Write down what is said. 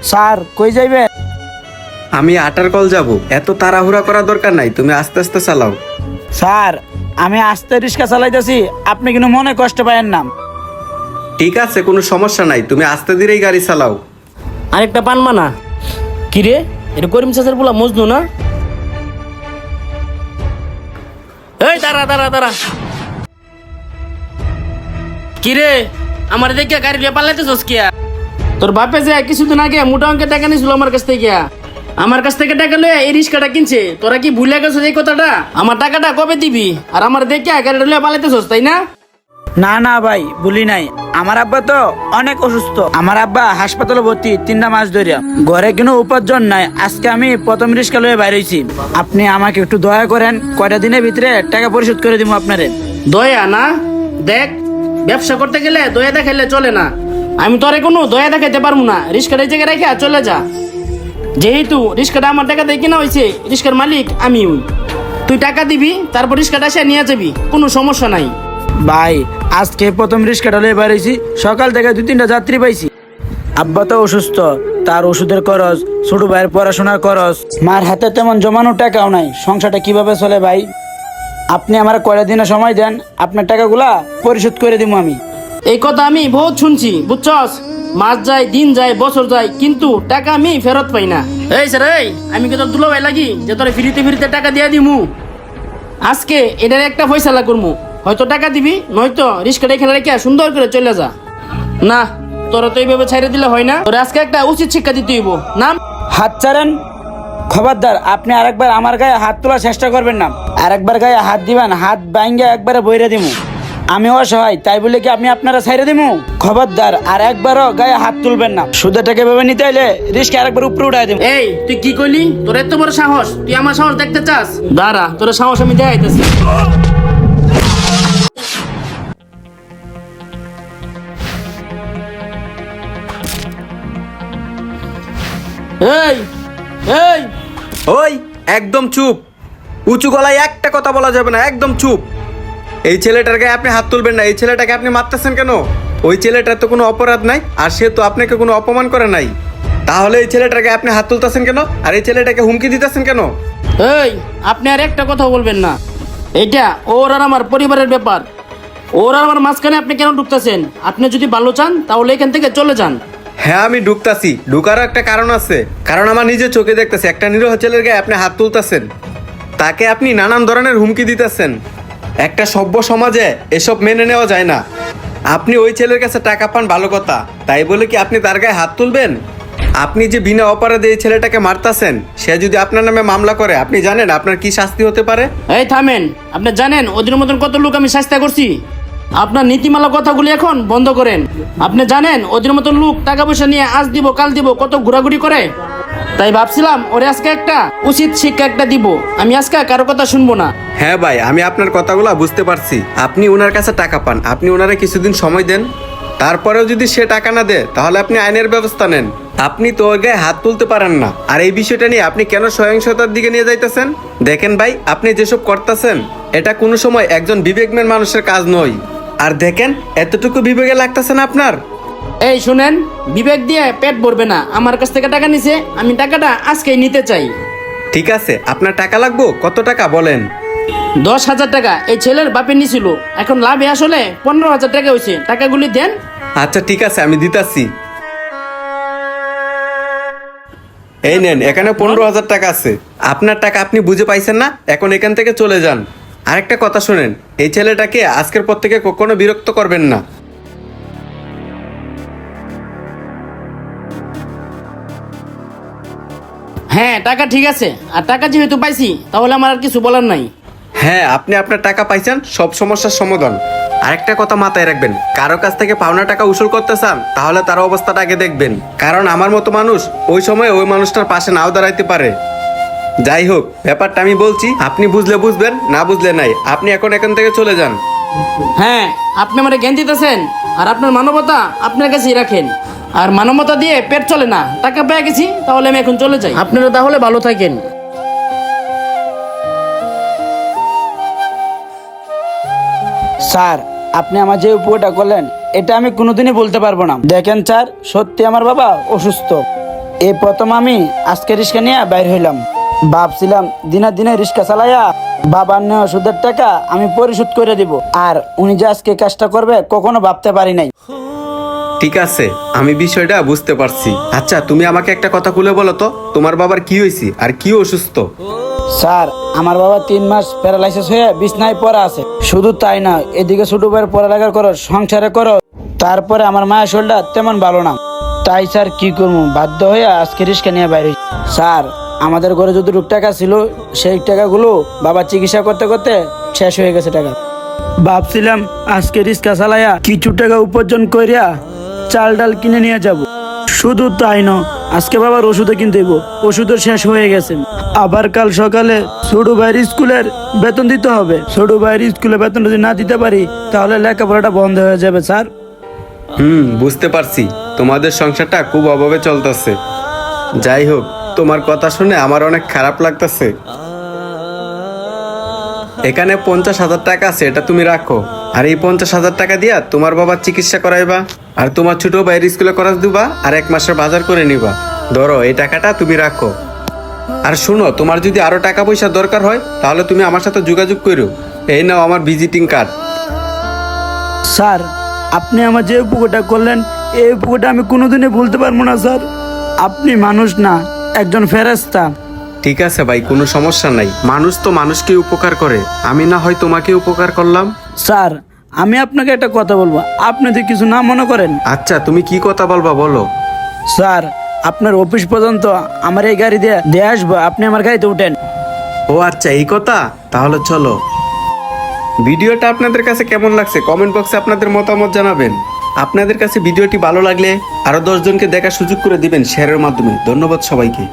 Sir কই যাইবেন? আমি আটার কল যাব, এত তাড়াহুড়া করার দরকার নাই, তুমি আস্তে আস্তে চালাও। স্যার আমি আস্তে রিক্সা চালাইতেছি, আপনি কিন্তু মনে কষ্ট পায়েন না। ঠিক আছে, কোনো সমস্যা নাই, তুমি আস্তে ধীরেই গাড়ি চালাও। আরেকটা পান মানা। কি রে, এটা করিম চাচার বলা মজনু না? এই দাঁড়া দাঁড়া দাঁড়া। কি রে, আমার দেখে গাড়ি লিয়ে পালাইতেছস কিয়া? তোর বাপে যে কিছুদিন আগে মোটা অঙ্কের টাকা নিয়েছিল আমার কাছ থেকে। আমার কাছ থেকে টাকা লয়ে এই রিক্সাটা কিনছে। তোরা কি ভুলে গেছিস এই কথাটা? আমার টাকাটা কবে দিবি? আর আমার দেখে গাড়িটা লিয়ে পালাইতেছস, তাই না? না না ভাই, ভুলি নাই। আমার আব্বা তো অনেক অসুস্থ। আমার আব্বা হাসপাতালে ভর্তি 3টা মাস ধরে। ঘরে কোনো উপার্জন নাই। আজকে আমি প্রথম রিক্সা লয়ে বাইর হইছি। আপনি আমাকে একটু দয়া করেন, কয়টা দিনের ভিতরে টাকা পরিশোধ করে দিব আপনারে। দয়া না? দেখ, ব্যবসা করতে গেলে দয়া দেখাইলে চলে না। আমি তোরে কোনো দয়া দেখাইতে পারবো না। রিক্সাটা এই জায়গায় রেখে চলে যা। যেহেতু রিক্সাটা আমার টাকা দিয়ে কেনা হয়েছে, রিক্সার মালিক আমি। তুই টাকা দিবি, তারপর রিক্সাটা এসে নিয়ে যাবি, কোনো সমস্যা নাই। ভাই আজকে প্রথম রিক্সাটা লয়ে বাইর হইছি। সকাল থেকে 2-3টা যাত্রী পাইছি। আব্বা তো অসুস্থ, তার ওষুধের খরচ, ছোট ভাইয়ের পড়াশোনার খরচ, মার হাতে তেমন জমানো টাকাও নাই। সংসারটা কিভাবে চলে ভাই? আপনি আমার কয়টা দিনের সময় দেন, আপনার টাকাগুলা পরিশোধ করে দিব আমি। এই কথা আমি বহুত শুনছি, বুঝছস? মাস যায়, দিন যায়, বছর যায়, কিন্তু টাকা আমি ফেরত পাই না। এই স্যার, এই আমি কি তোর দুলো ভাই লাগি যে তোর ফিরিতে ফিরিতে টাকা দিয়ে দিমু? আজকে এটার একটা ফয়সালা করমু। হয়তো টাকা দিবি, নয়তো রিক্সাটা এখানে রেখে সুন্দর করে চলে যা। না, তোরা তো এইভাবে ছাইড়ে দিলে হয় না। তোর আজকে একটা উচিত শিক্ষা দিতে হইব। নাম হাত ছাড়েন, খবরদার। আপনি আরেকবার আমার গায়ে হাত তোলার চেষ্টা করবেন না। আরেকবার গায়ে হাত দিবেন, হাত ভাঙ্গে একবারে বইরে দিমু। আমি অসহায়, তাই বলে কি আমি আপনারা ছাইড়ে দিমু? খবরদার, আর একবারও গায়ে হাত তুলবেন না। সুদের টাকা ভেবে নিতে হইলে রিস্ক আরেকবার উপরে উঠাই দিমু। এই তুই কি কইলি? তোর এত বড় সাহস? তুই আমার সাহস দেখতে চাস? দাঁড়া, তোর সাহস আমি দেখাইতেছি। এই এই ওই একদম চুপ, উঁচু গলায় একটা কথা বলা যাবে না, একদম চুপ। এই ছেলেটার গায়ে আপনি হাত তুলবেন না। এই ছেলেটাকে আপনি মারতেছেন কেন? ওই ছেলেটার তো কোনো অপরাধ নাই, আর সে তো আপনাকে কোনো অপমান করে নাই। তাহলে এই ছেলেটার গায়ে আপনি হাত তুলতেছেন কেন? আর এই ছেলেটাকে হুমকি দিতেছেন কেন? এই, আপনি আর একটা কথা বলবেন না। এইটা ওর আর আমার পরিবারের ব্যাপার। ওর আর আমার মাঝখানে আপনি কেন ঢুকতেছেন? আপনি যদি ভালো চান তাহলে এখান থেকে চলে যান। হ্যাঁ, আমি ঢুকতাছি। ঢুকারও একটা কারণ আছে, কারণ আমার নিজের চোখে দেখতেছি একটা নিরীহ ছেলের গায়ে আপনি হাত তুলতেছেন। তাকে আপনি নানান ধরনের হুমকি দিতেছেন। একটা সভ্য সমাজে এসব মেনে নেওয়া যায় না। আপনি ওই ছেলের কাছে টাকা পান ভালো কথা, তাই বলে কি আপনি তার গায়ে হাত তুলবেন? আপনি যে বিনা অপরাধে এই ছেলেটাকে মারতাছেন, সে যদি আপনার নামে মামলা করে, আপনি জানেন আপনার কি শাস্তি হতে পারে? এই থামেন। আপনি জানেন ওদের মতন কত লোক আমি শাস্তি করছি? আপনার নীতিমালা কথাগুলি এখন বন্ধ করেন। আপনি জানেন ওদের মতন লোক টাকা পয়সা নিয়ে আজ দিব কাল দিব কত ঘোরাঘুরি করে। তাই ভাবছিলাম ওরে আজকে একটা উচিত শিক্ষা একটা দিব। আমি আজকে কারো কথা শুনবো না। হ্যাঁ ভাই, আমি আপনার কথাগুলো বুঝতে পারছি। আপনি ওনার কাছে টাকা পান, আপনি ওনারে কিছুদিন সময় দেন। তারপরেও যদি সে টাকা না দেয়, তাহলে আপনি আইনের ব্যবস্থা নেন। আপনি তো ওর গায়ে হাত তুলতে পারেন না, আর এই বিষয়টা নিয়ে আপনি কেন সহিংসতার দিকে নিয়ে যাইতেছেন? দেখেন ভাই, আপনি যেসব করতেছেন এটা কোনো সময় একজন বিবেকমান মানুষের কাজ নয়। আর দেখেন, এতটুকু বিবেকে লাগতেছে না আপনার? এই শুনেন, বিবেক দিয়ে পেট ভরবে না। আমার কাছ থেকে টাকা নিছে, আমি টাকাটা আজকেই নিতে চাই। ঠিক আছে, আপনার টাকা লাগবো, কত টাকা বলেন? 10,000 টাকা এই ছেলের বাপে নিছিল। এখন লাভে আসলে 15,000 টাকা হয়েছে। টাকাগুলি দেন। আচ্ছা ঠিক আছে, আমি দিতাছি। এই নেন, এখানে 15,000 টাকা আছে। আপনার টাকা আপনি বুঝে পাইছেন না, এখন এখান থেকে চলে যান। আরেকটা কথা শুনেন, এই ছেলেটাকে আজকের পর থেকে কখনো বিরক্ত করবেন না। হ্যাঁ, টাকা ঠিক আছে। আর টাকা যেহেতু পাইছি, তাহলে আমার আর কিছু বলার নাই। হ্যাঁ, আপনি আপনার টাকা পাইছেন, সব সমস্যার সমাধান। আরেকটা কথা মাথায় রাখবেন, কারো কাছ থেকে পাওনা টাকা উসুল করতে চান, তাহলে তার অবস্থাটা আগে দেখবেন। কারণ আমার মতো মানুষ ওই সময় ওই মানুষটার পাশে নাও দাঁড়াইতে পারে। যাই হোক, ব্যাপারটা আমি বলছি, আপনি বুঝলে বুঝবেন, না বুঝলে নাই। আপনি এখন এখান থেকে চলে যান। হ্যাঁ, আপনি আমার জ্ঞান দিতেছেন, আর আপনার মানবতা আপনার কাছেই রাখেন। আর মানবতা দিয়ে পেট চলে না। টাকা পেয়ে গেছি, তাহলে আমি এখন চলে যাই। আপনারা তাহলে ভালো থাকেন। স্যার আপনি আমার যে উপকারটা করলেন, এটা আমি কোনোদিনই বলতে পারবো না। দেখেন স্যার, সত্যি আমার বাবা অসুস্থ। এই প্রথম আমি আজকে রিক্সা নিয়ে বাইর হইলাম। ভাবছিলাম দিনে দিনে রিক্সা চালাইয়া বাবার নেওয়া সুদের টাকা আমি পরিশোধ করে দিব, আর উনি যে আজকে কাজটা করবে কখনো ভাবতে পারি নাই। ঠিক আছে, আমি বিষয়টা বুঝতে পারছি। আচ্ছা, তুমি আমাকে একটা কথা খুলে বলো তো, তোমার বাবার কি হয়েছে আর কি অসুস্থ? স্যার, আমার বাবা 3 মাস প্যারালাইসিস হয়ে বিছনায় পড়া আছে। শুধু তাই না, এদিকে ছোট ভাইয়ের পড়ালেখা করো, সংসারে করো, তারপরে আমার মায়ের শরীরটা তেমন ভালো না। তাই স্যার কি করবো, বাধ্য হয়ে আজকে রিক্সা নিয়ে বাইরে হইছি। স্যার, আমাদের ঘরে যতটুকু টাকা ছিল সেই টাকাগুলো বাবা চিকিৎসা করতে করতে শেষ হয়ে গেছে টাকা। ভাবছিলাম আজকে রিক্সা চালাইয়া কিছু টাকা উপার্জন করিয়া চাল ডাল কিনে নিয়ে যাব। শুধু তাই না, আজকে বাবার ওষুধে কিনতে হইব, ওষুধও শেষ হয়ে গেছে। আবার কাল সকালে ছোট ভাইয়ের স্কুলের বেতন দিতে হবে। ছোট ভাইয়ের স্কুলে বেতন যদি না দিতে পারি তাহলে লেখাপড়াটা বন্ধ হয়ে যাবে স্যার। বুঝতে পারছি, তোমাদের সংসারটা খুব অভাবে চলতেছে। যাই হোক, তোমার কথা শুনে আমার অনেক খারাপ লাগতেছে। এখানে 50,000 টাকা আছে, এটা তুমি রাখো। আর এই 50,000 টাকা দিয়া তোমার বাবার চিকিৎসা করাইবা, আর তোমার ছোট ভাইয়ের স্কুলে খরচ দিবা, আর 1 মাসের বাজার করে নিবা। ধরো, এই টাকাটা তুমি রাখো। আর শুনো, তোমার যদি আরো টাকা পয়সা দরকার হয় তাহলে তুমি আমার সাথে যোগাযোগ করো। এই নাও আমার ভিজিটিং কার্ড। স্যার, আপনি আমার যে উপকারটা করলেন এই উপকারটা আমি কোনোদিনই ভুলতে পারবো না স্যার। আপনি মানুষ না, একজন ফেরেশতা। ঠিক আছে ভাই, কোনো সমস্যা নাই। মানুষ তো মানুষকে উপকার করে, আমি না হয় তোমাকে উপকার করলাম। স্যার, আমি আপনাকে একটা কথা বলবো, আপনি যদি কিছু না মনে করেন। আচ্ছা, তুমি কি কথা বলবা বলো। স্যার, আপনার অফিস পর্যন্ত আমার এই গাড়ি দিয়ে আসবো, আপনি আমার গাড়িতে উঠেন। ও আচ্ছা, এই কথা, তাহলে চলো। ভিডিওটা আপনাদের কাছে কেমন লাগছে কমেন্ট বক্সে আপনাদের মতামত জানাবেন। আপনাদের কাছে ভিডিওটি ভালো লাগলে আরো 10 জনকে দেখার সুযোগ করে দিবেন শেয়ারের মাধ্যমে। ধন্যবাদ সবাইকে।